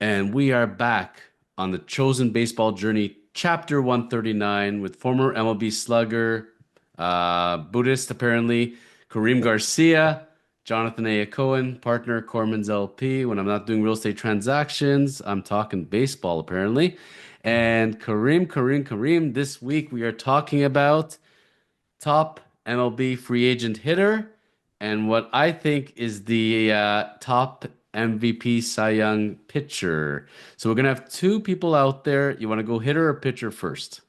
And we are back on the Chosen Baseball Journey, Chapter 139, with former MLB slugger, Buddhist apparently, Karim Garcia, Jonathan A. Hacohen, partner, Cormans LP. When I'm not doing real estate transactions, I'm talking baseball apparently. And Karim, this week we are talking about top MLB free agent hitter, and what I think is the top MVP Cy Young pitcher. So we're gonna have two people out there. You want to go hitter or pitcher first?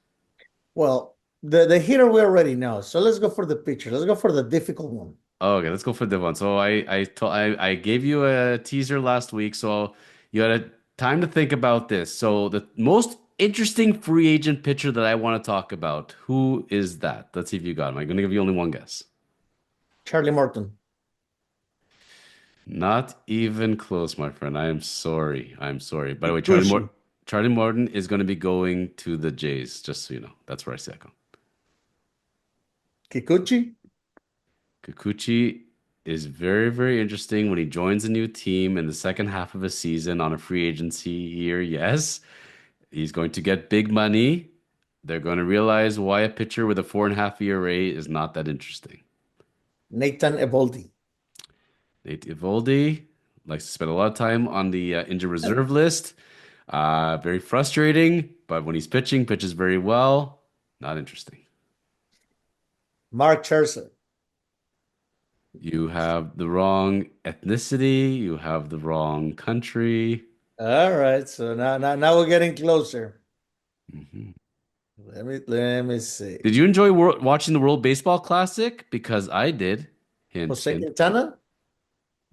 Well, the hitter we already know. So let's go for the pitcher. Let's go for the difficult one. Okay, let's go for the one. So I gave you a teaser last week, so you had a time to think about this. So the most interesting free agent pitcher that I want to talk about, who is that? Let's see if you got him. I'm gonna give you only one guess. Charlie Morton. Not even close, my friend. I am sorry. I'm sorry. By the way, Kikuchi. Charlie Morton is going to be going to the Jays, just so you know. That's where I say I go. Kikuchi? Kikuchi is very, very interesting when he joins a new team in the second half of a season on a free agency year. Yes, he's going to get big money. They're going to realize why a pitcher with a 4.5 ERA is not that interesting. Nathan Evoldi. Nate Eovaldi likes to spend a lot of time on the injured reserve list. Very frustrating, but when he's pitching, pitches very well. Not interesting. Mark Scherzer. You have the wrong ethnicity. You have the wrong country. All right. So now we're getting closer. Mhm. Let me see. Did you enjoy watching the World Baseball Classic? Because I did. Hint, Jose hint. Quintana?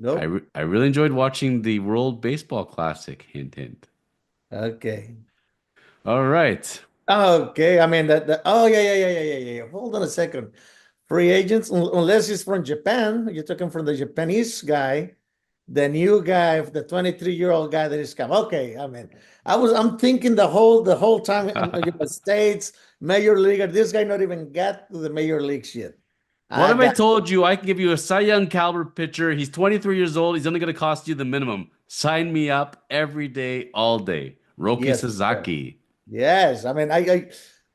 Nope. I really enjoyed watching the World Baseball Classic. Hint, hint. Okay. All right. Okay. I mean that oh yeah. Hold on a second. Free agents, unless he's from Japan, you're talking from the Japanese guy, the new guy, the 23-year-old guy that is come. Okay, I mean, I'm thinking the whole time States, Major League, this guy not even got to the major leagues yet. What I if I got told you I can give you a Cy Young caliber pitcher? He's 23 years old. He's only going to cost you the minimum. Sign me up every day, all day. Roki yes, sir. Sasaki. Yes. I mean,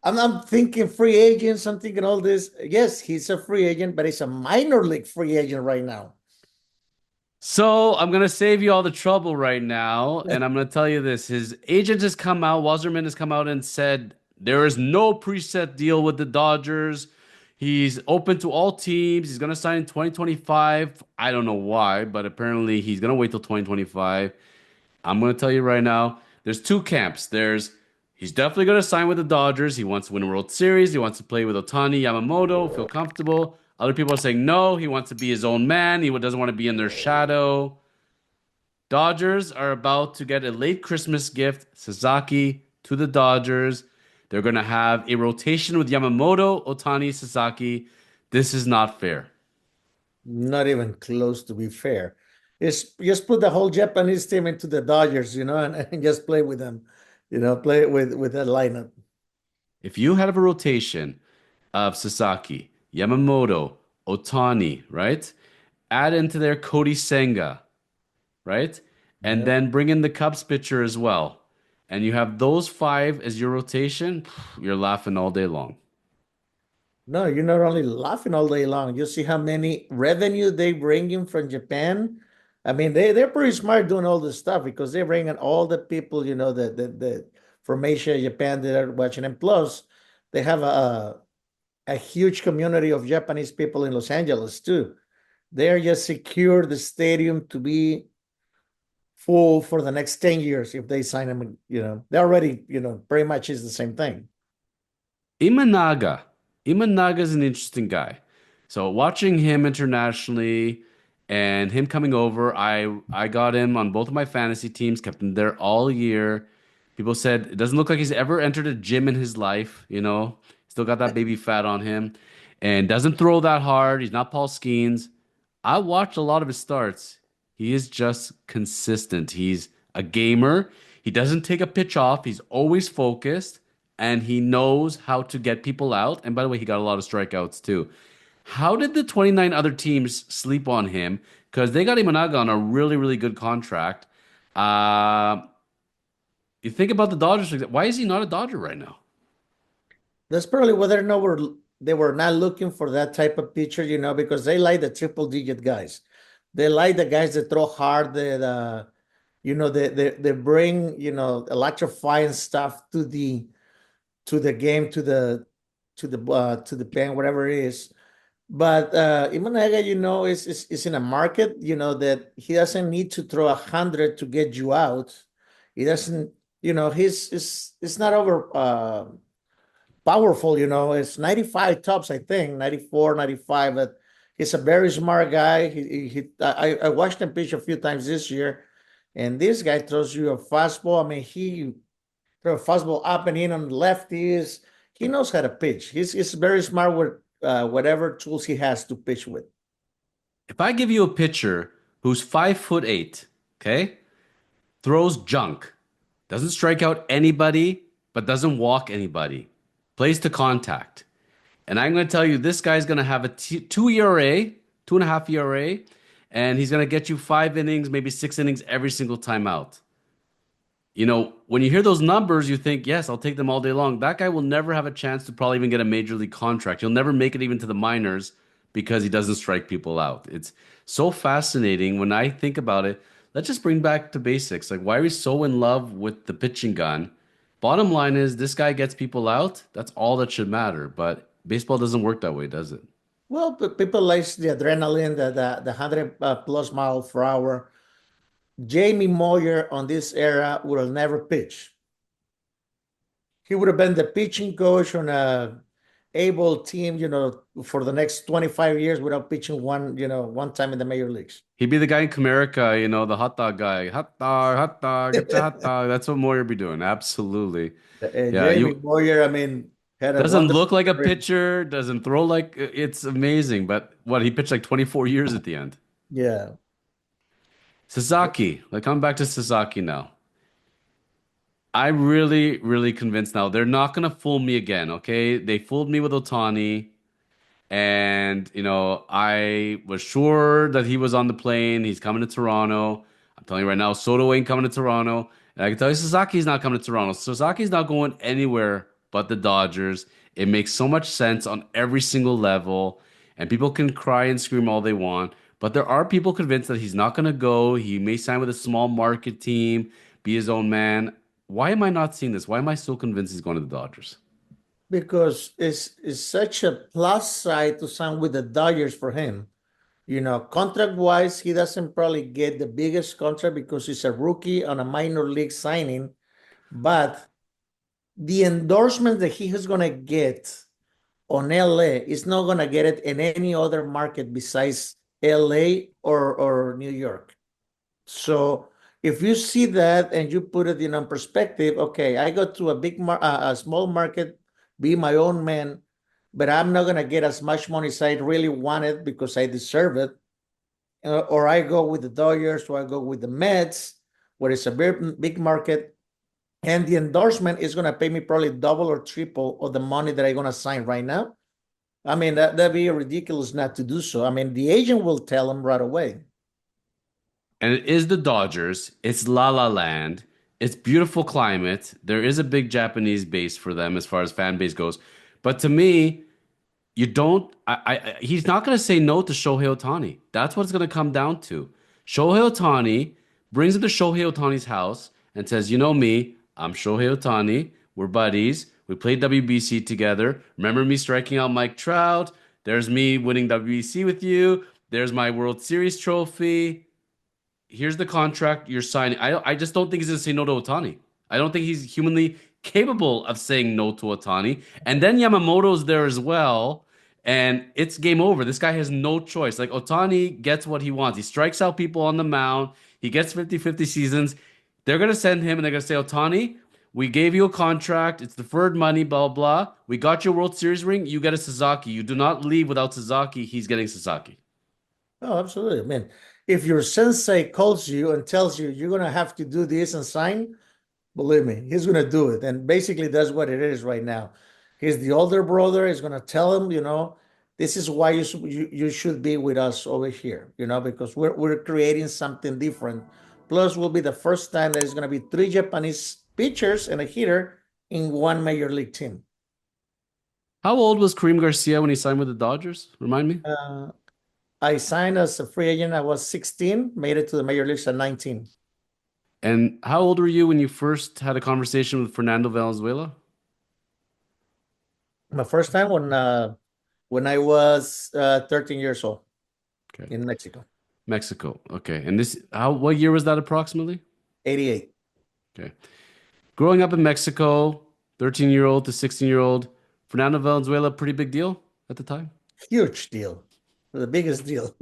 I'm thinking free agents, I'm thinking all this. Yes, he's a free agent, but he's a minor league free agent right now. So I'm going to save you all the trouble right now. And I'm going to tell you this. His agent has come out, Wasserman has come out and said there is no preset deal with the Dodgers. He's open to all teams. He's going to sign in 2025. I don't know why, but apparently he's going to wait till 2025. I'm going to tell you right now, there's two camps. He's definitely going to sign with the Dodgers. He wants to win a World Series. He wants to play with Ohtani, Yamamoto, feel comfortable. Other people are saying no, he wants to be his own man. He doesn't want to be in their shadow. Dodgers are about to get a late Christmas gift, Sasaki to the Dodgers. They're going to have a rotation with Yamamoto, Ohtani, Sasaki. This is not fair. Not even close to be fair. It's just put the whole Japanese team into the Dodgers, and just play with them, play with that lineup. If you have a rotation of Sasaki, Yamamoto, Ohtani, right? Add into there Cody Senga, right? And Yeah. then bring in the Cubs pitcher as well. And you have those five as your rotation, you're laughing all day long. No, you're not only laughing all day long. You see how many revenue they bring in from Japan. I mean, they're pretty smart doing all this stuff because they bring in all the people, that from Asia, Japan that are watching. And plus, they have a huge community of Japanese people in Los Angeles too. They're just secure the stadium to be full for the next 10 years if they sign them, they already, pretty much is the same thing. Imanaga. Imanaga is an interesting guy. So watching him internationally and him coming over, I got him on both of my fantasy teams, kept him there all year. People said it doesn't look like he's ever entered a gym in his life, Still got that baby fat on him and doesn't throw that hard. He's not Paul Skeens. I watched a lot of his starts. He is just consistent. He's a gamer. He doesn't take a pitch off. He's always focused and he knows how to get people out. And by the way, he got a lot of strikeouts too. How did the 29 other teams sleep on him? Because they got Imanaga on a really, really good contract. Uh, You think about the Dodgers. Why is he not a Dodger right now? That's probably whether or not they were not looking for that type of pitcher, because they like the triple digit guys. They like the guys that throw hard, that they bring, electrifying stuff to the game, to the pen, whatever it is. But Imanega, is in a market, that he doesn't need to throw 100 to get you out. He doesn't, he's it's not over powerful, it's 95 tops, I think, 94, 95. But he's a very smart guy. I watched him pitch a few times this year, and this guy throws you a fastball. I mean, he throw a fastball up and in on the lefties. He knows how to pitch. He's very smart with whatever tools he has to pitch with. If I give you a pitcher who's 5'8", okay, throws junk, doesn't strike out anybody, but doesn't walk anybody, plays to contact, and I'm going to tell you this guy's going to have a two ERA, 2.5 ERA, and he's going to get you 5 innings, maybe 6 innings every single time out. When you hear those numbers, you think, yes, I'll take them all day long. That guy will never have a chance to probably even get a major league contract. He'll never make it even to the minors because he doesn't strike people out. It's so fascinating when I think about it. Let's just bring back to basics. Like, why are we so in love with the pitching gun? Bottom line is, this guy gets people out. That's all that should matter. But baseball doesn't work that way, does it? Well, people like the adrenaline, the 100 plus mile per hour. Jamie Moyer on this era would have never pitched. He would have been the pitching coach on a able team, for the next 25 years without pitching one time in the major leagues. He'd be the guy in Comerica, the hot dog guy. Hot dog, get your hot dog. That's what Moyer be doing. Absolutely. Yeah, Jamie you Moyer, I mean, had a doesn't wonderful look like a career. pitcher, doesn't throw like it's amazing. But what, he pitched like 24 years at the end. Yeah. Sasaki, like coming back to Sasaki now. I really, really convinced now. They're not gonna fool me again, okay? They fooled me with Ohtani. And, I was sure that he was on the plane. He's coming to Toronto. I'm telling you right now, Soto ain't coming to Toronto. And I can tell you, Sasaki's not coming to Toronto. Sasaki's not going anywhere but the Dodgers. It makes so much sense on every single level. And people can cry and scream all they want. But there are people convinced that he's not going to go. He may sign with a small market team, be his own man. Why am I not seeing this? Why am I so convinced he's going to the Dodgers? Because it's such a plus side to sign with the Dodgers for him. Contract wise, he doesn't probably get the biggest contract because he's a rookie on a minor league signing, but the endorsement that he is going to get on LA is not going to get it in any other market besides LA or New York. So if you see that and you put it in perspective, okay, I go to a small market, be my own man, but I'm not gonna get as much money as I really wanted because I deserve it. Or I go with the Dodgers, or I go with the Mets, where it's a very big market, and the endorsement is gonna pay me probably double or triple of the money that I'm gonna sign right now. I mean, that'd be ridiculous not to do so. I mean, the agent will tell him right away. And it is the Dodgers. It's La La Land. It's beautiful climate. There is a big Japanese base for them as far as fan base goes. But to me, you don't. He's not going to say no to Shohei Ohtani. That's what it's going to come down to. Shohei Ohtani brings him to Shohei Ohtani's house and says, "You know me. I'm Shohei Ohtani. We're buddies. We played WBC together. Remember me striking out Mike Trout? There's me winning WBC with you. There's my World Series trophy. Here's the contract you're signing." I just don't think he's going to say no to Ohtani. I don't think he's humanly capable of saying no to Ohtani. And then Yamamoto's there as well. And it's game over. This guy has no choice. Like, Ohtani gets what he wants. He strikes out people on the mound. He gets 50-50 seasons. They're going to send him and they're going to say, "Ohtani, we gave you a contract. It's deferred money, blah, blah. We got your World Series ring. You get a Sasaki. You do not leave without Sasaki. He's getting Sasaki." Oh, absolutely. I mean, if your sensei calls you and tells you you're gonna have to do this and sign, believe me, he's gonna do it. And basically, that's what it is right now. He's the older brother. He's gonna tell him, this is why you should be with us over here, because we're creating something different. Plus, will be the first time that it's gonna be three Japanese pitchers and a hitter in one major league team. How old was Karim Garcia when he signed with the Dodgers? Remind me. Uh, I signed as a free agent. I was 16, made it to the major leagues at 19. And how old were you when you first had a conversation with Fernando Valenzuela? My first time when I was 13 years old Okay. in Mexico, Mexico. Okay. And what year was that approximately? 88. Okay. Growing up in Mexico, 13-year-old to 16-year-old, Fernando Valenzuela, pretty big deal at the time. Huge deal, the biggest deal.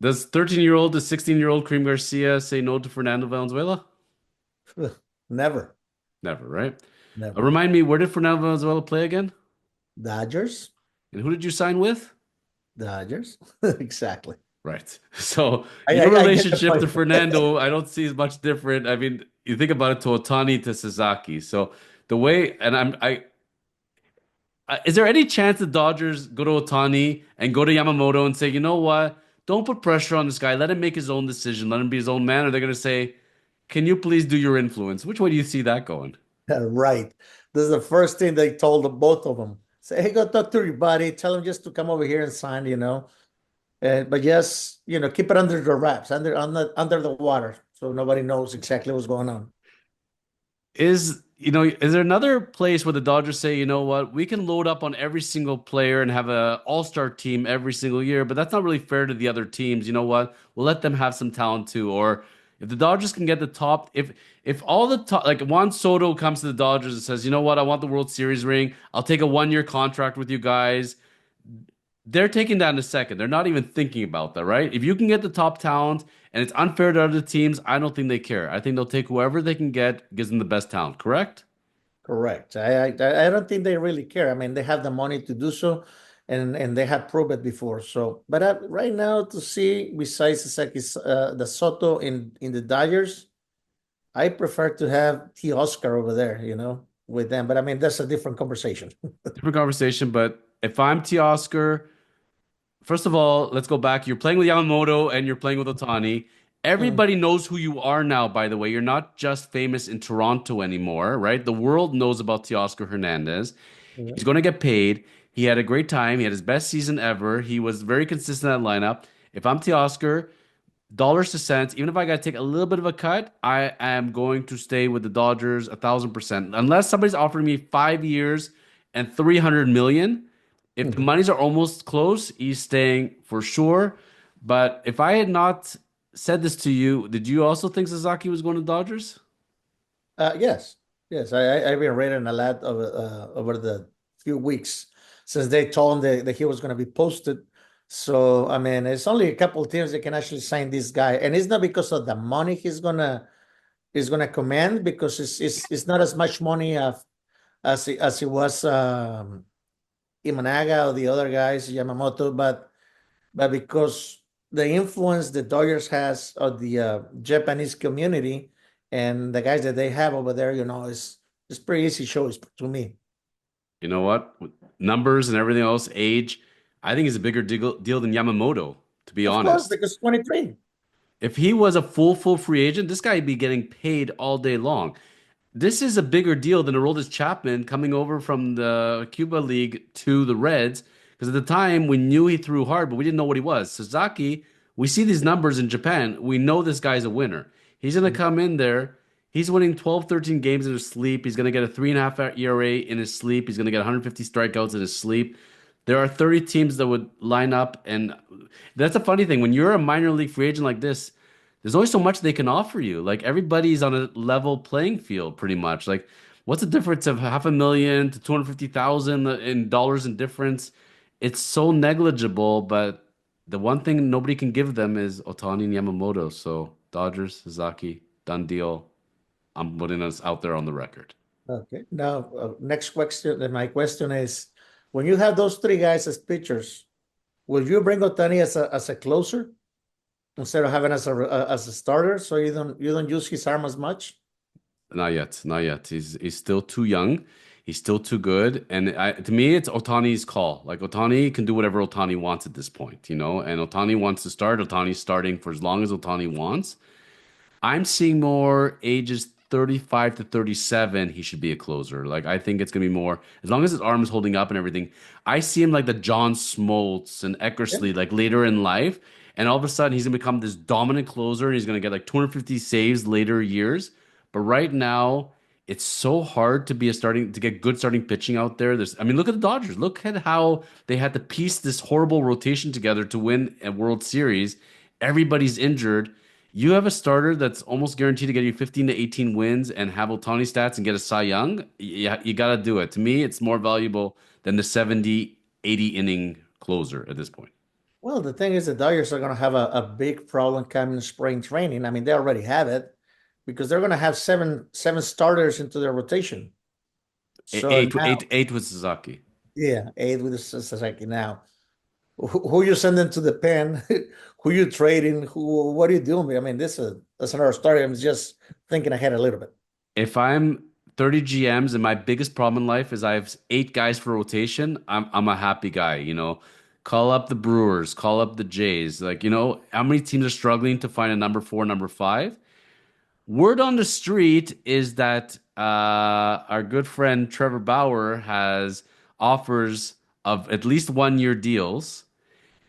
Does 13-year-old to 16-year-old Karim Garcia say no to Fernando Valenzuela? Never, Never, right? never. Remind me, where did Fernando Valenzuela play again? Dodgers, And who did you sign with? Dodgers, exactly. Right. So I, your I I get the relationship to point. Fernando, I don't see as much different. I mean, you think about it to Otani to Sasaki. So the way, and is there any chance the Dodgers go to Otani and go to Yamamoto and say, you know what? Don't put pressure on this guy. Let him make his own decision. Let him be his own man. Or they're going to say, can you please do your influence? Which way do you see that going? Right. This is the first thing they told the both of them. Say, hey, go talk to your buddy. Tell him just to come over here and sign. But yes, keep it under the wraps, under the water, so nobody knows exactly what's going on. Is there another place where the Dodgers say, you know what, we can load up on every single player and have a all-star team every single year, but that's not really fair to the other teams. You know what? We'll let them have some talent too. Or if the Dodgers can get the top, if all the top, like Juan Soto comes to the Dodgers and says, you know what, I want the World Series ring. I'll take a 1-year contract with you guys. They're taking that in a second. They're not even thinking about that, right? If you can get the top talent and it's unfair to other teams, I don't think they care. I think they'll take whoever they can get, gives them the best talent, correct? Correct. I don't think they really care. I mean, they have the money to do so, and they have proved it before. So, but right now to see besides Sasaki's the Soto in the Dodgers, I prefer to have T. Oscar over there, with them. But I mean, that's a different conversation. Different conversation, but if I'm Teoscar, first of all, let's go back. You're playing with Yamamoto and you're playing with Otani. Mm, Everybody knows who you are now, by the way. You're not just famous in Toronto anymore, right? The world knows about Teoscar Hernandez. yeah. He's going to get paid. He had a great time. He had his best season ever. He was very consistent in that lineup. If I'm Teoscar, dollars to cents, even if I got to take a little bit of a cut, I am going to stay with the Dodgers 1,000%. Unless somebody's offering me 5 years and 300 million. If the Mhm. monies are almost close, he's staying for sure. But if I had not said this to you, did you also think Sasaki was going to Dodgers? Yes, yes. I've been reading a lot over the few weeks since they told him that he was going to be posted. So I mean, it's only a couple teams that can actually sign this guy, and it's not because of the money he's gonna command, because it's not as much money as it was Imanaga or the other guys, Yamamoto, but because the influence the Dodgers has of the Japanese community and the guys that they have over there, it's pretty easy choice to me. You know what? With numbers and everything else, age, I think is a bigger deal than Yamamoto, to be Of course, honest. because 23. If he was a full free agent, this guy would be getting paid all day long. This is a bigger deal than Aroldis Chapman coming over from the Cuba League to the Reds. Because at the time, we knew he threw hard, but we didn't know what he was. Sasaki, we see these numbers in Japan. We know this guy's a winner. He's going to come in there. He's winning 12, 13 games in his sleep. He's going to get a 3.5 ERA in his sleep. He's going to get 150 strikeouts in his sleep. There are 30 teams that would line up. And that's a funny thing. When you're a minor league free agent like this, there's only so much they can offer you. Like everybody's on a level playing field, pretty much. Like, what's the difference of 500,000 to 250,000 in dollars in difference? It's so negligible, but the one thing nobody can give them is Otani and Yamamoto. So Dodgers, Sasaki, done deal. I'm putting us out there on the record. Okay. Now, next question. My question is, when you have those three guys as pitchers, will you bring Otani as a closer instead of having as a starter, so you don't use his arm as much? Not yet, not yet. He's still too young. He's still too good. And to me, it's Otani's call. Like Otani can do whatever Otani wants at this point, you know. And Otani wants to start. Otani's starting for as long as Otani wants. I'm seeing more ages 35 to 37. He should be a closer. Like I think it's gonna be more as long as his arm is holding up and everything. I see him like the John Smoltz and Yeah. Eckersley like later in life, and all of a sudden he's gonna become this dominant closer and he's gonna get like 250 saves later years. But right now, it's so hard to be a starting to get good starting pitching out there. I mean, look at the Dodgers. Look at how they had to piece this horrible rotation together to win a World Series. Everybody's injured. You have a starter that's almost guaranteed to get you 15 to 18 wins and have Ohtani stats and get a Cy Young. Yeah, you got to do it. To me, it's more valuable than the 70, 80 inning closer at this point. Well, the thing is, the Dodgers are going to have a big problem coming in spring training. I mean, they already have it because they're going to have seven starters into their rotation. So Eight, now, eight, eight with Sasaki. yeah, eight with Sasaki now. Who you sending to the pen? Who you trading? What are you doing? I mean, that's another story. I'm just thinking ahead a little bit. If I'm 30 GMs and my biggest problem in life is I have eight guys for rotation, I'm a happy guy, you know. Call up the Brewers, call up the Jays. Like, you know, how many teams are struggling to find a number four, number five? Word on the street is that our good friend Trevor Bauer has offers of at least 1 year deals.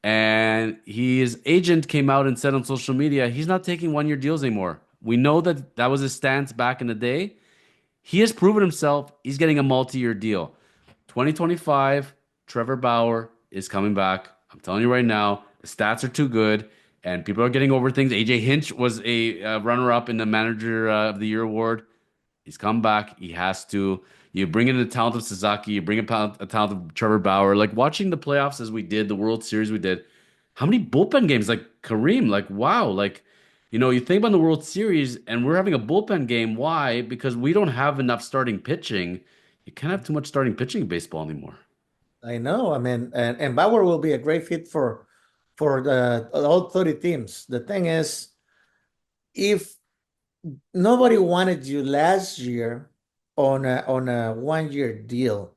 And his agent came out and said on social media he's not taking 1 year deals anymore. We know that that was his stance back in the day. He has proven himself. He's getting a multi-year deal. 2025, Trevor Bauer is coming back. I'm telling you right now, the stats are too good, and people are getting over things. AJ Hinch was a runner-up in the Manager of the Year award. He's come back. He has to. You bring in the talent of Sasaki. You bring in a talent of Trevor Bauer. Like watching the playoffs as we did, the World Series we did. How many bullpen games? Like Karim. Like wow. Like you know, you think about the World Series, and we're having a bullpen game. Why? Because we don't have enough starting pitching. You can't have too much starting pitching in baseball anymore. I know. I mean, and Bauer will be a great fit for the all 30 teams. The thing is, if nobody wanted you last year on a 1 year deal,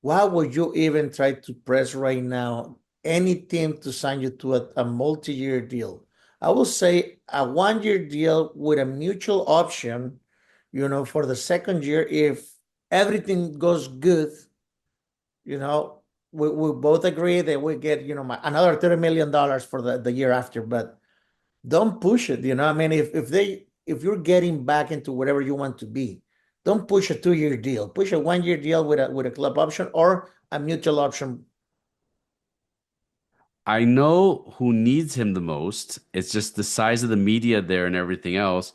why would you even try to press right now any team to sign you to a multi-year deal? I will say a 1 year deal with a mutual option, for the second year, if everything goes good, we both agree that we get, another $30 million for the year after, but don't push it. I mean, if you're getting back into whatever you want to be, don't push a 2 year deal. Push a 1 year deal with a club option or a mutual option. I know who needs him the most. It's just the size of the media there and everything else.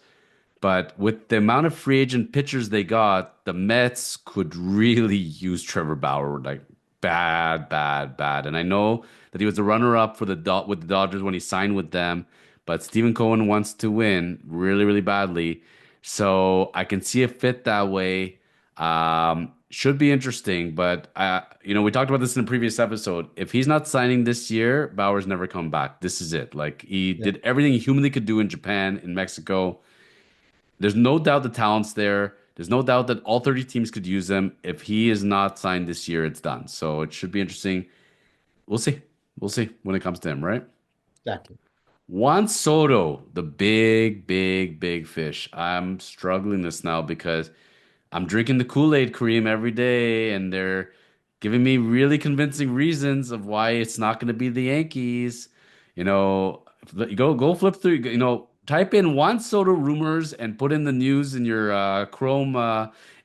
But with the amount of free agent pitchers they got, the Mets could really use Trevor Bauer like bad, bad, bad. And I know that he was the runner-up for with the Dodgers when he signed with them, but Stephen Cohen wants to win really, really badly. So I can see a fit that way. Should be interesting, but we talked about this in a previous episode. If he's not signing this year, Bauer's never come back. This is it. Like he Yeah, did everything he humanly could do in Japan, in Mexico. There's no doubt the talent's there. There's no doubt that all 30 teams could use him. If he is not signed this year, it's done. So it should be interesting. We'll see. We'll see when it comes to him, right? exactly. Juan Soto, the big, big, big fish. I'm struggling this now because I'm drinking the Kool-Aid cream every day, and they're giving me really convincing reasons of why it's not going to be the Yankees. You know, go flip through. Type in Juan Soto rumors and put in the news in your Chrome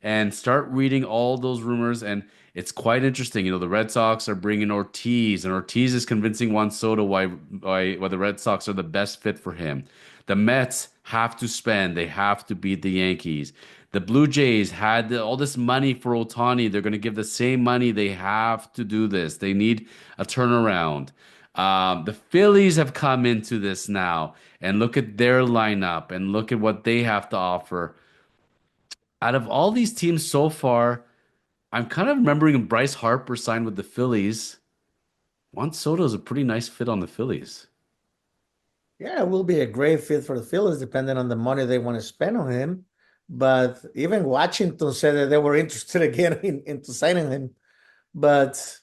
and start reading all those rumors. And it's quite interesting. The Red Sox are bringing Ortiz, and Ortiz is convincing Juan Soto why the Red Sox are the best fit for him. The Mets have to spend. They have to beat the Yankees. The Blue Jays had all this money for Ohtani. They're going to give the same money. They have to do this. They need a turnaround. The Phillies have come into this now and look at their lineup and look at what they have to offer. Out of all these teams so far, I'm kind of remembering Bryce Harper signed with the Phillies. Juan Soto is a pretty nice fit on the Phillies. Yeah, it will be a great fit for the Phillies, depending on the money they want to spend on him. But even Washington said that they were interested again into signing him. But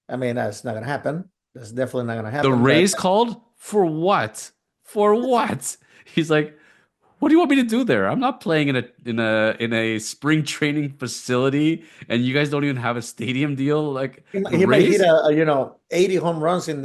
I mean, that's not going to happen. That's definitely not going to The happen. But Rays called for what? For what? He's like, What do you want me to do there? I'm not playing in a spring training facility, and you guys don't even have a stadium deal. Like the He might hit Rays, 80 home runs in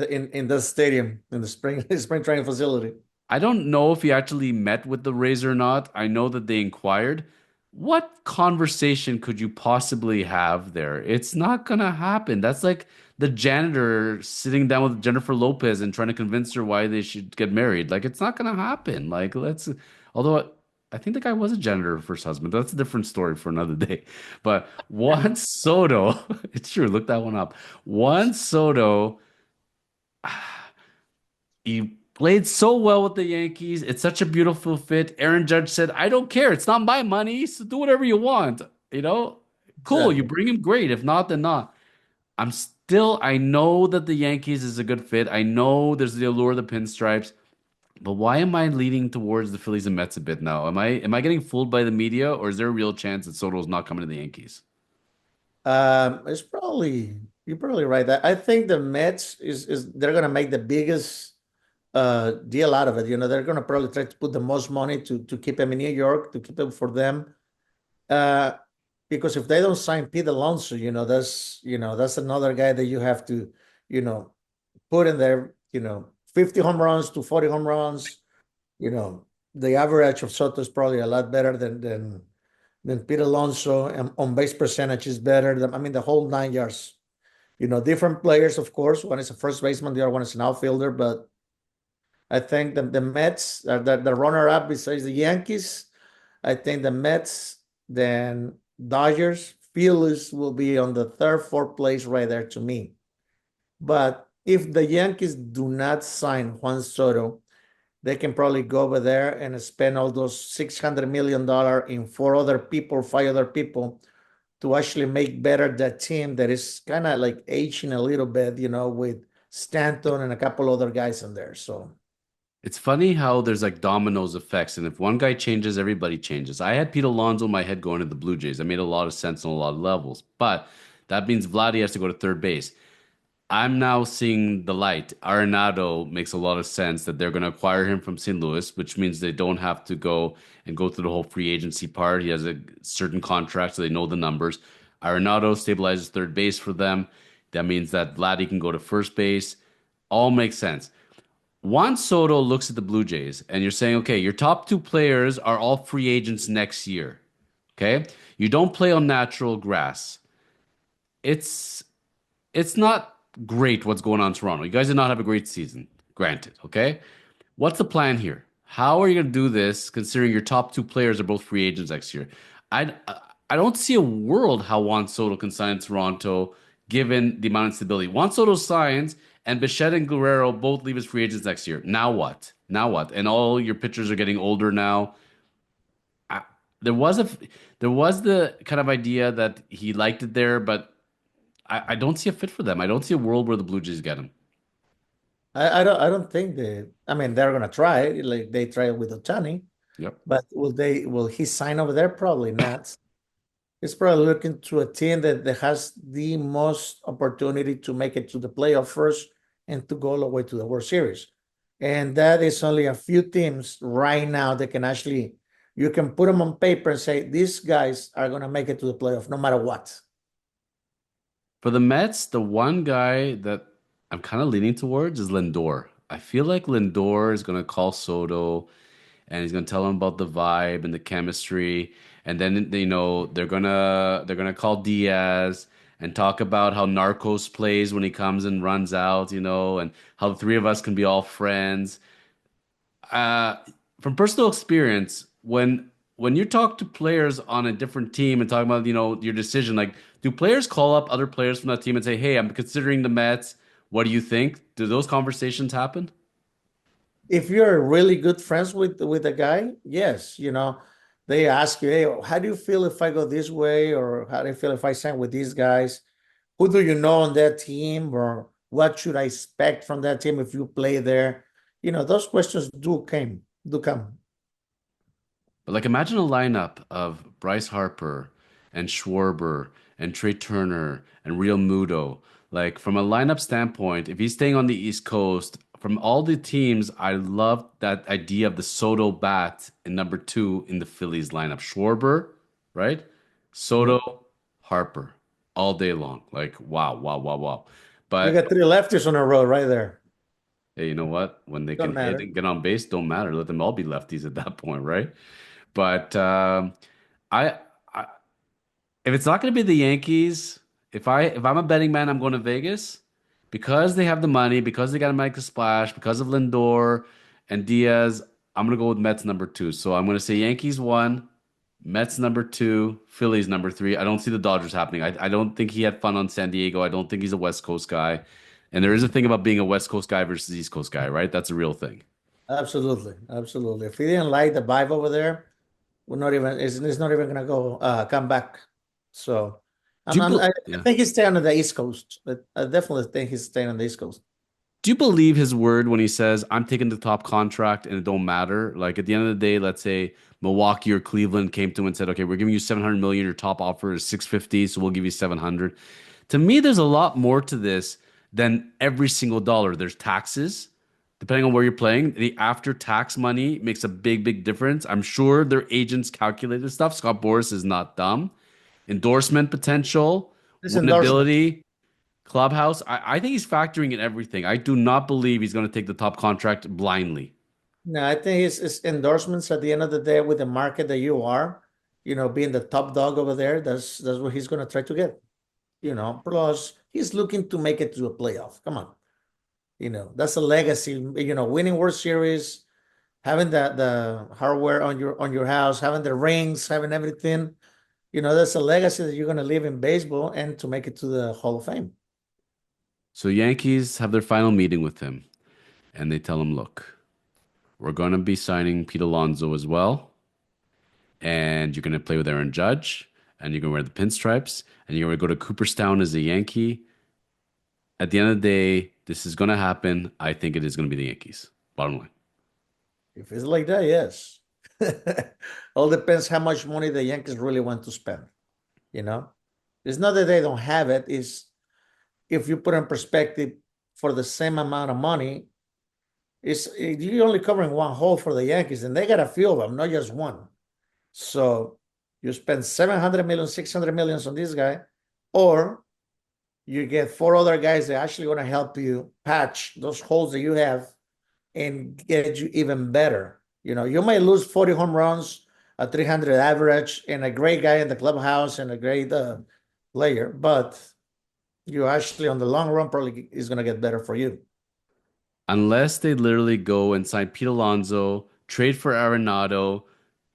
the stadium in the spring training facility. I don't know if he actually met with the Rays or not. I know that they inquired. What conversation could you possibly have there? It's not gonna happen. That's like the janitor sitting down with Jennifer Lopez and trying to convince her why they should get married. Like it's not gonna happen. Like although I think the guy was a janitor first husband. That's a different story for another day. But Juan Soto, it's true. Look that one up. Juan Soto. He played so well with the Yankees. It's such a beautiful fit. Aaron Judge said, I don't care. It's not my money. So do whatever you want. You know, cool. You Exactly. bring him great. If not, then not. I know that the Yankees is a good fit. I know there's the allure of the pinstripes. But why am I leaning towards the Phillies and Mets a bit now? Am I getting fooled by the media, or is there a real chance that Soto's not coming to the Yankees? It's probably you're probably right. I think the Mets is they're gonna make the biggest deal out of it. They're gonna probably try to put the most money to keep him in New York, to keep him for them. Uh, because if they don't sign Pete Alonso, that's another guy that you have to, you know, put in there, 50 home runs to 40 home runs. You know, the average of Soto is probably a lot better than Pete Alonso, and on base percentage is better than, I mean, the whole 9 yards. Different players, of course. One is a first baseman, the other one is an outfielder, but I think the Mets are the runner up besides the Yankees. I think the Mets, then Dodgers, Phillies will be on the third, fourth place right there to me. But if the Yankees do not sign Juan Soto, they can probably go over there and spend all those $600 million in four other people, five other people to actually make better that team that is kind of like aging a little bit, with Stanton and a couple other guys in there. So It's funny how there's like dominoes effects, and if one guy changes, everybody changes. I had Pete Alonso in my head going to the Blue Jays. That made a lot of sense on a lot of levels, but that means Vladdy has to go to third base. I'm now seeing the light. Arenado makes a lot of sense that they're going to acquire him from St. Louis, which means they don't have to go through the whole free agency part. He has a certain contract, so they know the numbers. Arenado stabilizes third base for them. That means that Vladdy can go to first base. All makes sense. Juan Soto looks at the Blue Jays, and you're saying, okay, your top two players are all free agents next year. Okay, you don't play on natural grass. It's it's not great what's going on in Toronto. You guys did not have a great season, granted. Okay, what's the plan here? How are you going to do this, considering your top two players are both free agents next year? I I don't see a world how Juan Soto can sign in Toronto, given the amount of stability. Juan Soto signs, and Bichette and Guerrero both leave as free agents next year. Now what? Now what? And all your pitchers are getting older now. I, there was a there was the kind of idea that he liked it there, but I don't see a fit for them. I don't see a world where the Blue Jays get him. I don't think I mean, they're gonna try it like they tried with Ohtani, Yep. but will he sign over there? Probably not. He's probably looking to a team that has the most opportunity to make it to the playoff first and to go all the way to the World Series. And that is only a few teams right now that can actually, you can put them on paper and say, these guys are going to make it to the playoff no matter what. For the Mets, the one guy that I'm kind of leaning towards is Lindor. I feel like Lindor is going to call Soto and he's going to tell him about the vibe and the chemistry. And then, they're gonna call Diaz and talk about how Narcos plays when he comes and runs out, and how the three of us can be all friends. uh, from personal experience, when you talk to players on a different team and talk about your decision, like do players call up other players from that team and say, "Hey, I'm considering the Mets. What do you think?" Do those conversations happen? If you're really good friends with a guy, yes, they ask you, hey, how do you feel if I go this way? Or how do you feel if I sign with these guys? Who do you know on that team? Or what should I expect from that team if you play there? Those questions do come. But like, imagine a lineup of Bryce Harper and Schwarber and Trey Turner and Real Muto. Like from a lineup standpoint, if he's staying on the East Coast from all the teams, I love that idea of the Soto bat in number two in the Phillies lineup. Schwarber, right? Mhm. Soto, Harper, all day long. Like, wow, wow, wow, wow. You But got three lefties on a row right there. hey, you know what? When they can Don't hit matter. and get on base, don't matter. Let them all be lefties at that point, right? But I, I if it's not going to be the Yankees, if I'm a betting man, I'm going to Vegas because they have the money, because they got to make a splash, because of Lindor and Diaz. I'm going to go with Mets number two. So I'm going to say Yankees one, Mets number two, Phillies number three. I don't see the Dodgers happening. I don't think he had fun on San Diego. I don't think he's a West Coast guy. And there is a thing about being a West Coast guy versus East Coast guy, right? That's a real thing. Absolutely, absolutely. If he didn't like the vibe over there, we're not even. It's not even gonna go come back. So, Do you, I yeah. think he's staying on the East Coast. But I definitely think he's staying on the East Coast. Do you believe his word when he says, I'm taking the top contract and it don't matter? Like at the end of the day, let's say Milwaukee or Cleveland came to him and said, okay, we're giving you 700 million. Your top offer is 650, so we'll give you 700. To me, there's a lot more to this than every single dollar. There's taxes, depending on where you're playing. The after tax money makes a big, big difference. I'm sure their agents calculated stuff. Scott Boras is not dumb. Endorsement potential, This endorsements. winnability. Clubhouse, I think he's factoring in everything. I do not believe he's going to take the top contract blindly. No, I think it's endorsements at the end of the day with the market that you are, being the top dog over there. That's what he's gonna try to get. Plus he's looking to make it to a playoff. Come on, that's a legacy. Winning World Series, having the hardware on your house, having the rings, having everything. That's a legacy that you're gonna live in baseball and to make it to the Hall of Fame. So Yankees have their final meeting with him, and they tell him, "Look, we're going to be signing Pete Alonso as well, and you're going to play with Aaron Judge, and you're going to wear the pinstripes, and you're going to go to Cooperstown as a Yankee. At the end of the day, this is going to happen. I think it is going to be the Yankees. Bottom line." If it's like that, yes. All depends how much money the Yankees really want to spend. You know, it's not that they don't have it. Is if you put in perspective for the same amount of money, you're only covering one hole for the Yankees, and they got a few of them, not just one. So you spend 700 million, 600 millions on this guy, or you get four other guys that are actually going to help you patch those holes that you have and get you even better. You might lose 40 home runs, a 300 average, and a great guy in the clubhouse and a great player, but you actually, on the long run, probably is going to get better for you. Unless they literally go and sign Pete Alonso, trade for Arenado,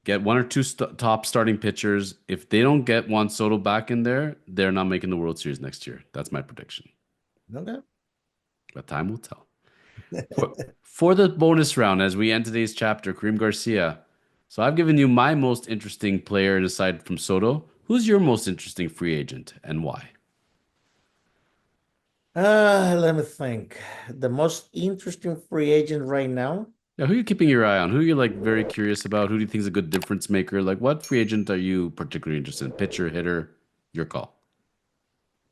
get one or two top starting pitchers. If they don't get Juan Soto back in there, they're not making the World Series next year. That's my prediction. Okay. But time will tell. For the bonus round, as we end today's chapter, Karim Garcia. So I've given you my most interesting player, and aside from Soto, who's your most interesting free agent and why? Let me think. The most interesting free agent right now. Yeah, who are you keeping your eye on? Who are you like very curious about? Who do you think is a good difference maker? Like, what free agent are you particularly interested in? Pitcher, hitter, your call.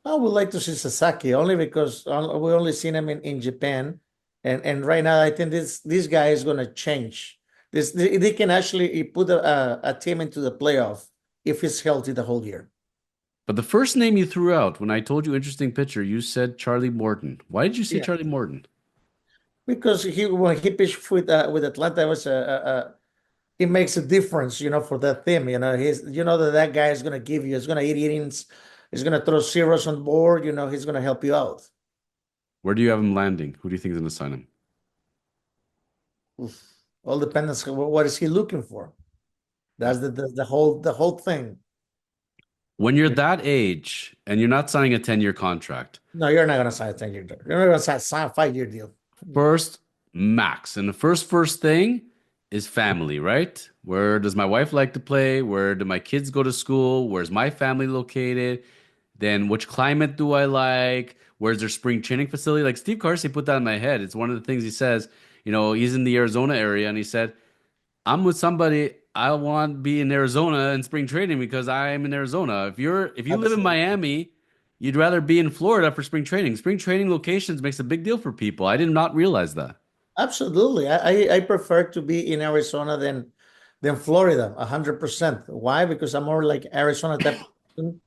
I would like to see Sasaki only because we only seen him in Japan, and right now I think this guy is going to change. They can actually put a team into the playoff if he's healthy the whole year. But the first name you threw out when I told you interesting pitcher, you said Charlie Morton. Why did you say Yeah, Charlie Morton? because when he pitched with Atlanta, it was it makes a difference, for that team. He's that guy is going to give you, he's going to eat innings, he's going to throw zeros on board. He's going to help you out. Where do you have him landing? Who do you think is going to sign him? Oof. All depends on what is he looking for. That's the whole thing. When you're You know, that age and you're not signing a 10-year contract, no, you're not gonna sign a 10-year deal. You're not gonna sign a 5-year deal. first max. And the first thing is family, right? Where does my wife like to play? Where do my kids go to school? Where's my family located? Then which climate do I like? Where's their spring training facility? Like Steve Carsey put that in my head. It's one of the things he says, he's in the Arizona area and he said, I'm with somebody. I want to be in Arizona in spring training because I am in Arizona. If you live in Absolutely. Miami, you'd rather be in Florida for spring training. Spring training locations makes a big deal for people. I did not realize that. Absolutely. I prefer to be in Arizona than Florida, 100%. Why? Because I'm more like Arizona type of person.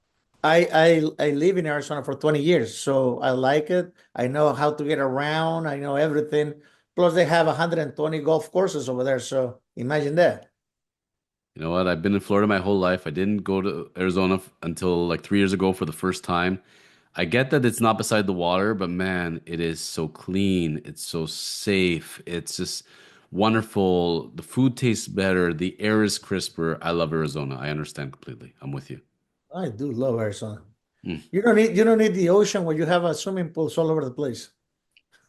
I live in Arizona for 20 years, so I like it. I know how to get around. I know everything. Plus, they have 120 golf courses over there. So imagine that. You know what? I've been in Florida my whole life. I didn't go to Arizona until like 3 years ago for the first time. I get that it's not beside the water, but man, it is so clean. It's so safe. It's just wonderful. The food tastes better. The air is crisper. I love Arizona. I understand completely. I'm with you. I do love Arizona. Mm. You don't need the ocean where you have a swimming pools all over the place.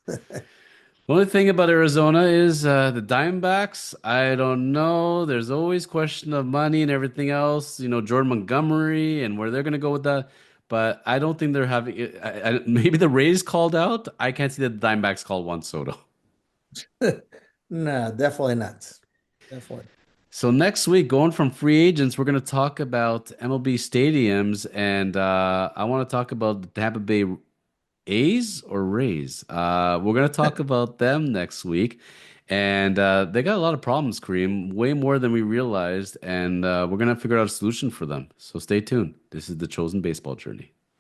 The only thing about Arizona is the Diamondbacks. I don't know. There's always question of money and everything else. You know, Jordan Montgomery and where they're going to go with that. But I don't think they're having it. Maybe the Rays called out. I can't see the Diamondbacks call Juan Soto. No, definitely not. Definitely. So next week, going from free agents, we're going to talk about MLB stadiums, and I want to talk about the Tampa Bay A's or Rays. We're gonna talk about them next week, and they got a lot of problems, Kareem, way more than we realized, and we're gonna figure out a solution for them. So stay tuned. This is the Chosen Baseball Journey.